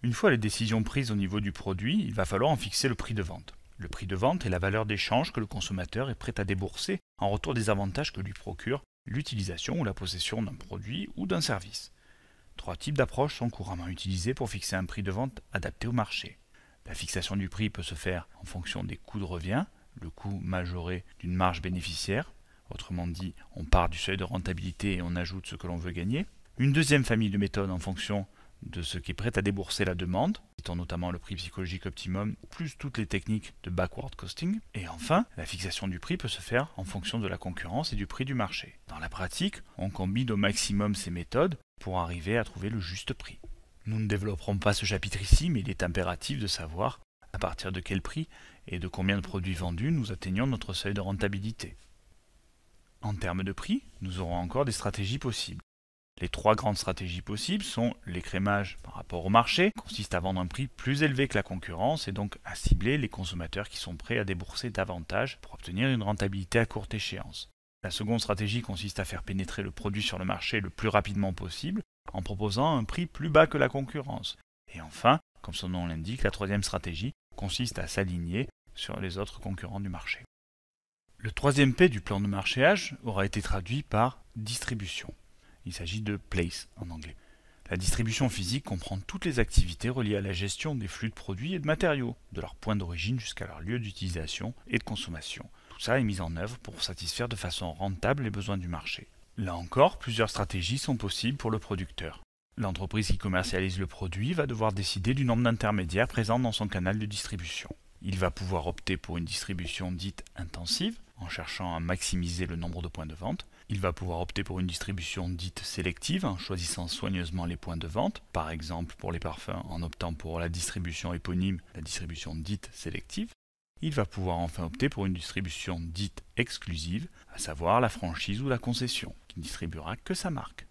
Une fois les décisions prises au niveau du produit, il va falloir en fixer le prix de vente. Le prix de vente est la valeur d'échange que le consommateur est prêt à débourser en retour des avantages que lui procure l'utilisation ou la possession d'un produit ou d'un service. Trois types d'approches sont couramment utilisés pour fixer un prix de vente adapté au marché. La fixation du prix peut se faire en fonction des coûts de revient, le coût majoré d'une marge bénéficiaire, autrement dit, on part du seuil de rentabilité et on ajoute ce que l'on veut gagner. Une deuxième famille de méthodes en fonction de ce qui est prêt à débourser la demande, étant notamment le prix psychologique optimum, plus toutes les techniques de backward costing. Et enfin, la fixation du prix peut se faire en fonction de la concurrence et du prix du marché. Dans la pratique, on combine au maximum ces méthodes pour arriver à trouver le juste prix. Nous ne développerons pas ce chapitre ici, mais il est impératif de savoir à partir de quel prix et de combien de produits vendus nous atteignons notre seuil de rentabilité. En termes de prix, nous aurons encore des stratégies possibles. Les trois grandes stratégies possibles sont l'écrémage par rapport au marché, qui consiste à vendre un prix plus élevé que la concurrence et donc à cibler les consommateurs qui sont prêts à débourser davantage pour obtenir une rentabilité à courte échéance. La seconde stratégie consiste à faire pénétrer le produit sur le marché le plus rapidement possible en proposant un prix plus bas que la concurrence. Et enfin, comme son nom l'indique, la troisième stratégie consiste à s'aligner sur les autres concurrents du marché. Le troisième P du plan de marchéage aura été traduit par distribution. Il s'agit de place en anglais. La distribution physique comprend toutes les activités reliées à la gestion des flux de produits et de matériaux, de leur point d'origine jusqu'à leur lieu d'utilisation et de consommation. Tout ça est mis en œuvre pour satisfaire de façon rentable les besoins du marché. Là encore, plusieurs stratégies sont possibles pour le producteur. L'entreprise qui commercialise le produit va devoir décider du nombre d'intermédiaires présents dans son canal de distribution. Il va pouvoir opter pour une distribution dite intensive, en cherchant à maximiser le nombre de points de vente. Il va pouvoir opter pour une distribution dite sélective, en choisissant soigneusement les points de vente, par exemple pour les parfums en optant pour la distribution éponyme, la distribution dite sélective. Il va pouvoir enfin opter pour une distribution dite exclusive, à savoir la franchise ou la concession, qui ne distribuera que sa marque.